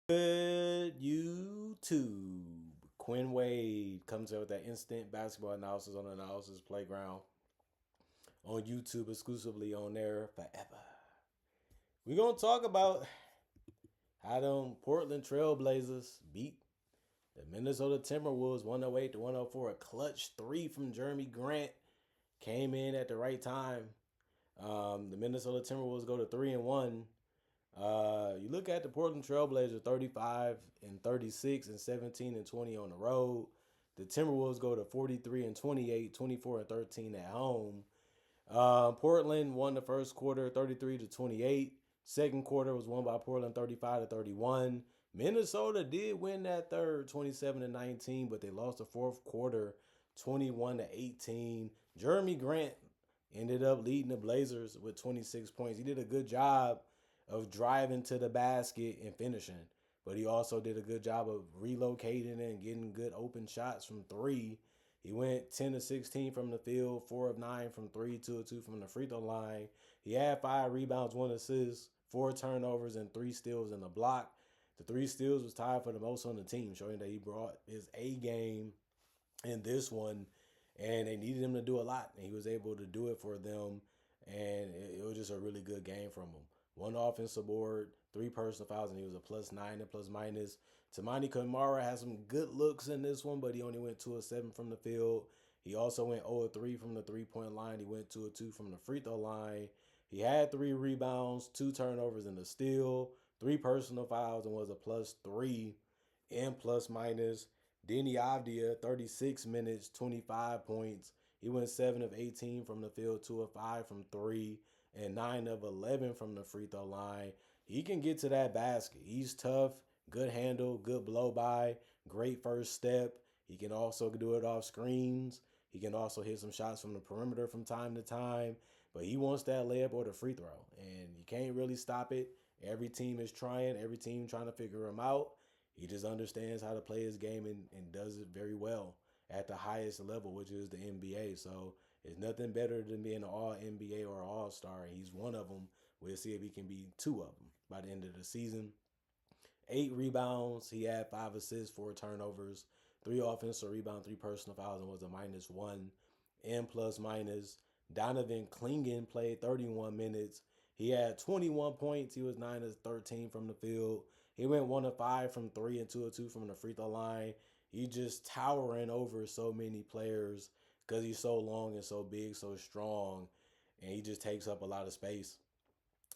Good YouTube. Quinn Wade comes out with that instant basketball analysis on the Analysis Playground on YouTube, exclusively on there forever. We're going to talk about how them Portland Trailblazers beat the Minnesota Timberwolves 108 to 104. A clutch three from Jeremy Grant came in at the right time. The Minnesota Timberwolves go to 3-1. You look at the Portland Trailblazers 35 and 36 and 17 and 20 on the road. The Timberwolves go to 43 and 28, 24 and 13 at home. Portland won the first quarter 33 to 28. Second quarter was won by Portland 35 to 31. Minnesota did win that third 27 to 19, but they lost the fourth quarter 21 to 18. Jeremy Grant ended up leading the Blazers with 26 points. He did a good job of driving to the basket and finishing, but he also did a good job of relocating and getting good open shots from three. He went 10 to 16 from the field, 4 of 9 from three, 2 of 2 from the free throw line. He had 5 rebounds, 1 assist, 4 turnovers, and 3 steals in the block. The 3 steals was tied for the most on the team, showing that he brought his A game in this one, and they needed him to do a lot, and he was able to do it for them, and it was just a really good game from him. 1 offensive board, 3 personal fouls, and he was a +9 and +minus. Tamani Kamara had some good looks in this one, but he only went 2 of 7 from the field. He also went 0 of 3 from the three-point line. He went 2 of 2 from the free throw line. He had 3 rebounds, 2 turnovers, and a steal, 3 personal fouls, and was a +3 and +minus. Denny Avdia, 36 minutes, 25 points. He went 7 of 18 from the field, 2 of 5 from 3, and 9 of 11 from the free throw line. He can get to that basket. He's tough, good handle, good blow by, great first step. He can also do it off screens. He can also hit some shots from the perimeter from time to time, but he wants that layup or the free throw, and you can't really stop it. Every team is trying, every team trying to figure him out. He just understands how to play his game and does it very well at the highest level, which is the NBA. So it's nothing better than being an all NBA or all star. And he's one of them. We'll see if he can be 2 of them by the end of the season. 8 rebounds. He had 5 assists, 4 turnovers, 3 offensive rebounds, 3 personal fouls, and was a -1 and +minus. Donovan Clingan played 31 minutes. He had 21 points. He was 9 of 13 from the field. He went 1 of 5 from 3 and 2 of 2 from the free throw line. He just towering over so many players because he's so long and so big, so strong, and he just takes up a lot of space.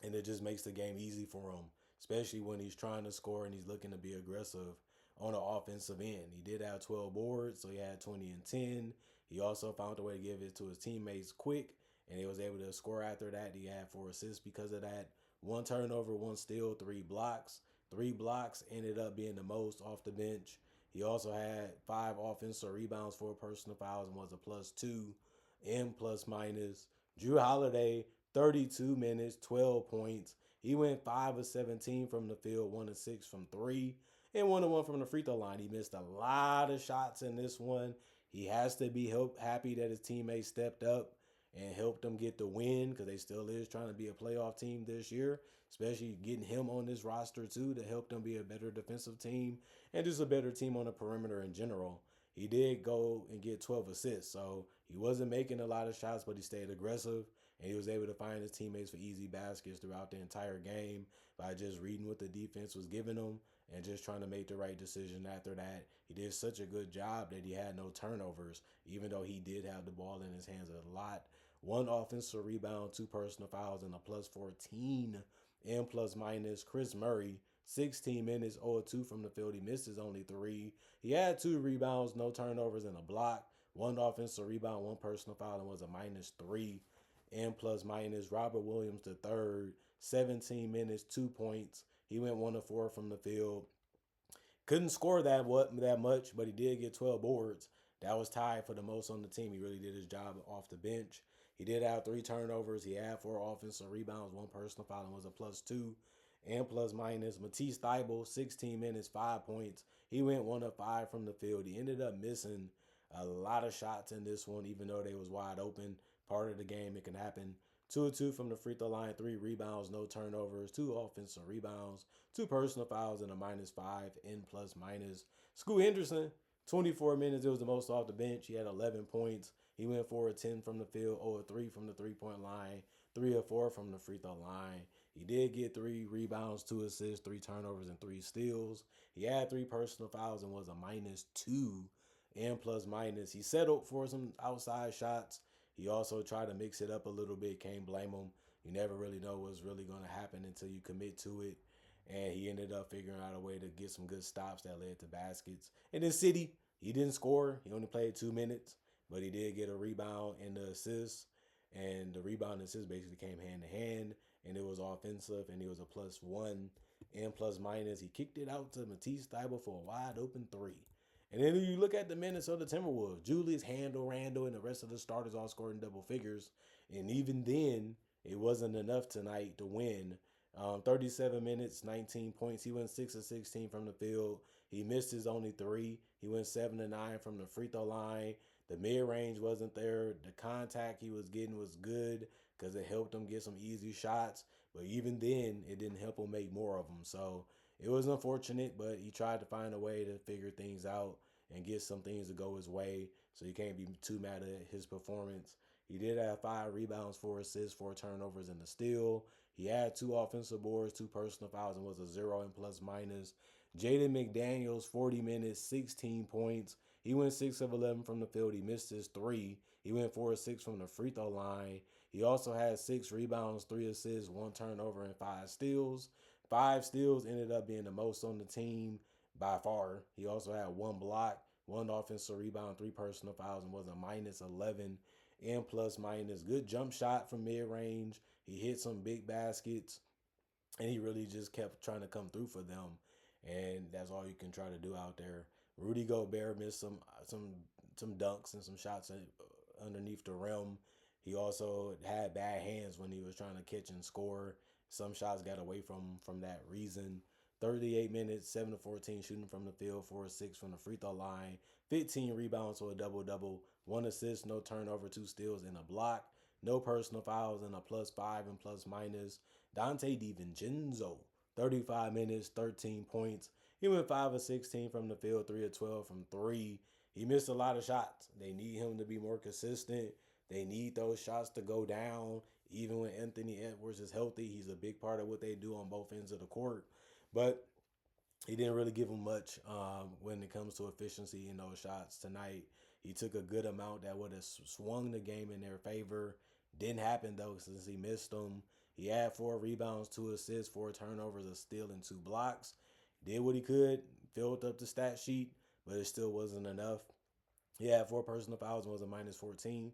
And it just makes the game easy for him, especially when he's trying to score and he's looking to be aggressive on the offensive end. He did have 12 boards, so he had 20 and 10. He also found a way to give it to his teammates quick, and he was able to score after that. He had 4 assists because of that. 1 turnover, 1 steal, 3 blocks. 3 blocks ended up being the most off the bench. He also had 5 offensive rebounds, 4 personal fouls, and was a +2 and +minus. Drew Holiday, 32 minutes, 12 points. He went 5 of 17 from the field, 1 of 6 from 3, and 1 of 1 from the free throw line. He missed a lot of shots in this one. He has to be happy that his teammates stepped up and helped them get the win, because they still is trying to be a playoff team this year, especially getting him on this roster too to help them be a better defensive team and just a better team on the perimeter in general. He did go and get 12 assists, so he wasn't making a lot of shots, but he stayed aggressive, and he was able to find his teammates for easy baskets throughout the entire game by just reading what the defense was giving him and just trying to make the right decision after that. He did such a good job that he had no turnovers, even though he did have the ball in his hands a lot. 1 offensive rebound, 2 personal fouls, and a +14 and +minus. Chris Murray, 16 minutes, 0 of 2 from the field. He missed his only 3. He had 2 rebounds, no turnovers, and a block. 1 offensive rebound, 1 personal foul, and was a -3 and +minus. Robert Williams III, 17 minutes, 2 points. He went 1 of 4 from the field. Couldn't score that much, but he did get 12 boards. That was tied for the most on the team. He really did his job off the bench. He did have 3 turnovers. He had 4 offensive rebounds, 1 personal foul, and was a +2 and +minus. Matisse Thybulle, 16 minutes, 5 points. He went 1 of 5 from the field. He ended up missing a lot of shots in this one, even though they was wide open. Part of the game, it can happen 2 of 2 from the free throw line, 3 rebounds, no turnovers, 2 offensive rebounds, 2 personal fouls, and a -5 in plus minus. Scoot Henderson, 24 minutes. It was the most off the bench. He had 11 points. He went 4 of 10 from the field, 0 of 3 from the 3-point line, 3 of 4 from the free throw line. He did get 3 rebounds, 2 assists, 3 turnovers, and 3 steals. He had 3 personal fouls and was a -2 in plus minus. He settled for some outside shots. He also tried to mix it up a little bit. Can't blame him. You never really know what's really going to happen until you commit to it. And he ended up figuring out a way to get some good stops that led to baskets. And then City, he didn't score. He only played 2 minutes, but he did get a rebound and the assist. And the rebound and assist basically came hand to hand. And it was offensive, and he was a +1 and plus minus. He kicked it out to Matisse Thybulle for a wide open 3. And then you look at the Minnesota Timberwolves, Julius Randle, and the rest of the starters all scored in double figures. And even then, it wasn't enough tonight to win. 37 minutes, 19 points. He went 6 of 16 from the field. He missed his only 3. He went 7 of 9 from the free throw line. The mid range wasn't there. The contact he was getting was good because it helped him get some easy shots. But even then, it didn't help him make more of them. So it was unfortunate, but he tried to find a way to figure things out and get some things to go his way. So you can't be too mad at his performance. He did have 5 rebounds, 4 assists, 4 turnovers, and a steal. He had 2 offensive boards, 2 personal fouls, and was a 0 in plus minus. Jaden McDaniels, 40 minutes, 16 points. He went 6 of 11 from the field. He missed his 3. He went 4 of 6 from the free throw line. He also had 6 rebounds, 3 assists, 1 turnover, and 5 steals. 5 steals ended up being the most on the team by far. He also had 1 block, 1 offensive rebound, 3 personal fouls, and was a -11 and plus minus. Good jump shot from mid range. He hit some big baskets, and he really just kept trying to come through for them. And that's all you can try to do out there. Rudy Gobert missed some dunks and some shots underneath the rim. He also had bad hands when he was trying to catch and score. Some shots got away from that reason. 38 minutes, 7 of 14 shooting from the field, 4 of 6 from the free throw line, 15 rebounds for a double-double, 1 assist, no turnover, 2 steals, and a block. No personal fouls, and a +5 and plus minus. Dante DiVincenzo, 35 minutes, 13 points. He went 5 of 16 from the field, 3 of 12 from 3. He missed a lot of shots. They need him to be more consistent. They need those shots to go down. Even when Anthony Edwards is healthy, he's a big part of what they do on both ends of the court. But he didn't really give him much when it comes to efficiency in those shots tonight. He took a good amount that would have swung the game in their favor. Didn't happen though since he missed them. He had 4 rebounds, 2 assists, 4 turnovers, a steal, and 2 blocks. Did what he could, filled up the stat sheet, but it still wasn't enough. He had 4 personal fouls and was a -14.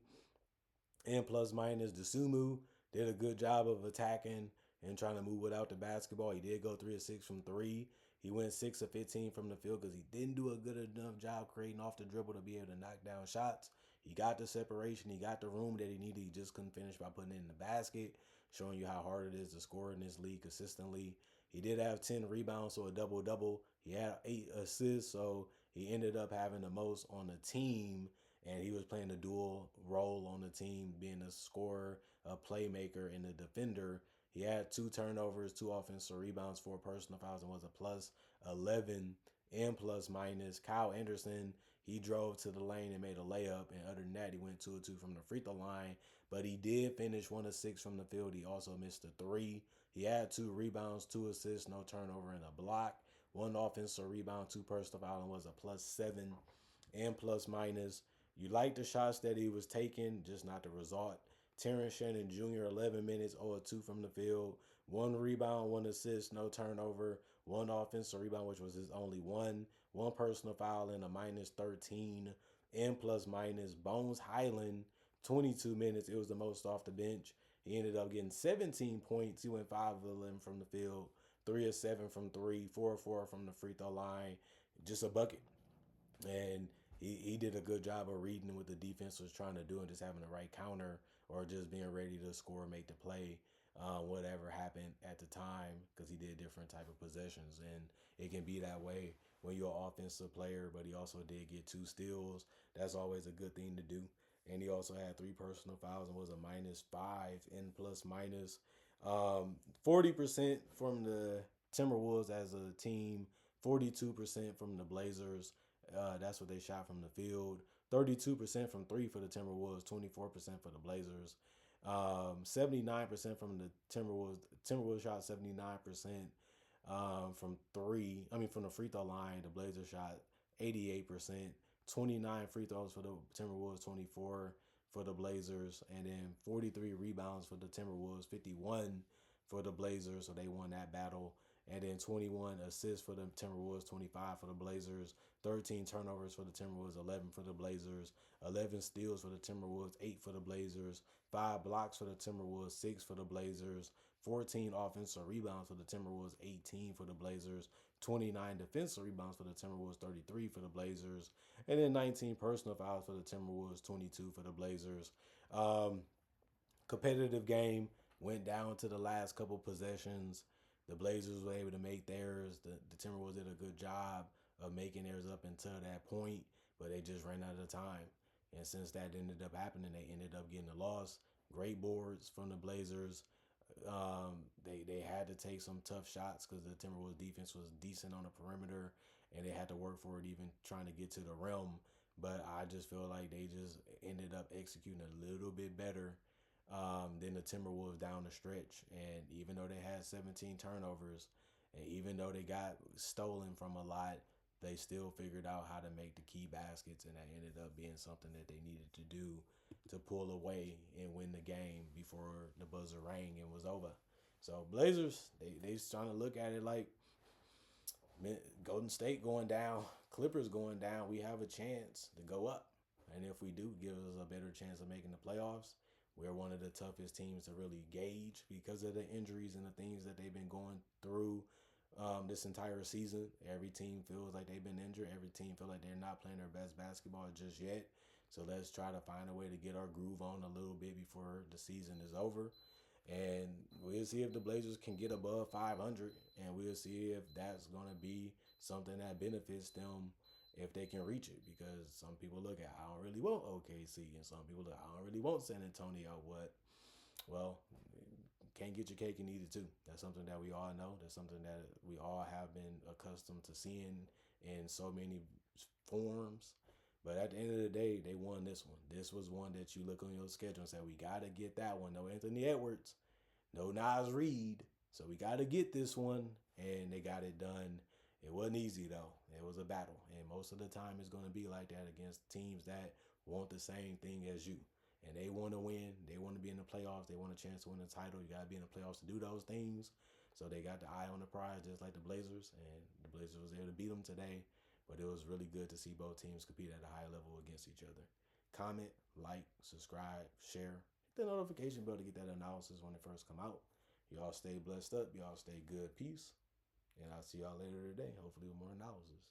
And plus minus, Desumu did a good job of attacking and trying to move without the basketball. He did go 3 of 6 from 3. He went 6 of 15 from the field because he didn't do a good enough job creating off the dribble to be able to knock down shots. He got the separation. He got the room that he needed. He just couldn't finish by putting it in the basket, showing you how hard it is to score in this league consistently. He did have 10 rebounds, so a double-double. He had 8 assists, so he ended up having the most on the team, and he was playing a dual role on the team, being a scorer, a playmaker, and a defender. He had 2 turnovers, 2 offensive rebounds, 4 personal fouls, and was a +11 and plus minus. Kyle Anderson, he drove to the lane and made a layup, and other than that, he went 2 of 2 from the free throw line, but he did finish 1 of 6 from the field. He also missed a 3. He had 2 rebounds, 2 assists, no turnover, and a block. 1 offensive rebound, 2 personal fouls, and was a +7 and plus minus. You like the shots that he was taking, just not the result. Terrence Shannon Jr., 11 minutes, 0 of 2 from the field. 1 rebound, 1 assist, no turnover. 1 offensive rebound, which was his only one. 1 personal foul, and a -13 and plus minus. Bones Highland, 22 minutes. It was the most off the bench. He ended up getting 17 points. He went 5 of 11 from the field, 3 of 7 from 3, 4 of 4 from the free throw line. Just a bucket. And he did a good job of reading what the defense was trying to do and just having the right counter or just being ready to score, make the play, whatever happened at the time, because he did different type of possessions. And it can be that way when you're an offensive player, but he also did get 2 steals. That's always a good thing to do. and he also had 3 personal fouls and was a -5 in plus minus. 40% from the Timberwolves as a team, 42% from the Blazers. That's what they shot from the field. 32% from three for the Timberwolves, 24% for the Blazers. 79% from the Timberwolves. Timberwolves shot 79% from three. I mean, from the free throw line, the Blazers shot 88%. 29 free throws for the Timberwolves, 24 for the Blazers, and then 43 rebounds for the Timberwolves, 51 for the Blazers. So they won that battle. And then 21 assists for the Timberwolves, 25 for the Blazers, 13 turnovers for the Timberwolves, 11 for the Blazers, 11 steals for the Timberwolves, 8 for the Blazers, 5 blocks for the Timberwolves, 6 for the Blazers, 14 offensive rebounds for the Timberwolves, 18 for the Blazers, 29 defensive rebounds for the Timberwolves, 33 for the Blazers, and then 19 personal fouls for the Timberwolves, 22 for the Blazers. Um, Competitive game, went down to the last couple possessions. The Blazers were able to make theirs. The Timberwolves did a good job of making theirs up until that point, but they just ran out of time. And since that ended up happening, they ended up getting a loss. Great boards from the Blazers. They had to take some tough shots because the Timberwolves defense was decent on the perimeter, and they had to work for it even trying to get to the rim. But I just feel like they just ended up executing a little bit better than the Timberwolves down the stretch. And even though they had 17 turnovers, and even though they got stolen from a lot, they still figured out how to make the key baskets, and that ended up being something that they needed to do to pull away and win the game before the buzzer rang and was over. So Blazers, they trying to look at it like Golden State going down, Clippers going down. We have a chance to go up, and if we do, give us a better chance of making the playoffs. We're one of the toughest teams to really gauge because of the injuries and the things that they've been going through this entire season. Every team feels like they've been injured. Every team feels like they're not playing their best basketball just yet. So let's try to find a way to get our groove on a little bit before the season is over. And we'll see if the Blazers can get above 500, and we'll see if that's going to be something that benefits them if they can reach it. Because some people look at, I don't really want OKC, and some people look, I don't really want San Antonio. What? Well, can't get your cake and eat it too. That's something that we all know. That's something that we all have been accustomed to seeing in so many forms. But at the end of the day, they won this one. This was one that you look on your schedule and say, we got to get that one. No Anthony Edwards, no Nas Reed. So we got to get this one. And they got it done. It wasn't easy, though. It was a battle. And most of the time, it's going to be like that against teams that want the same thing as you. And they want to win. They want to be in the playoffs. They want a chance to win the title. You got to be in the playoffs to do those things. So they got the eye on the prize, just like the Blazers. And the Blazers was able to beat them today. But it was really good to see both teams compete at a high level against each other. Comment, like, subscribe, share. Hit the notification bell to get that analysis when it first come out. Y'all stay blessed up. Y'all stay good. Peace. And I'll see y'all later today, hopefully with more analysis.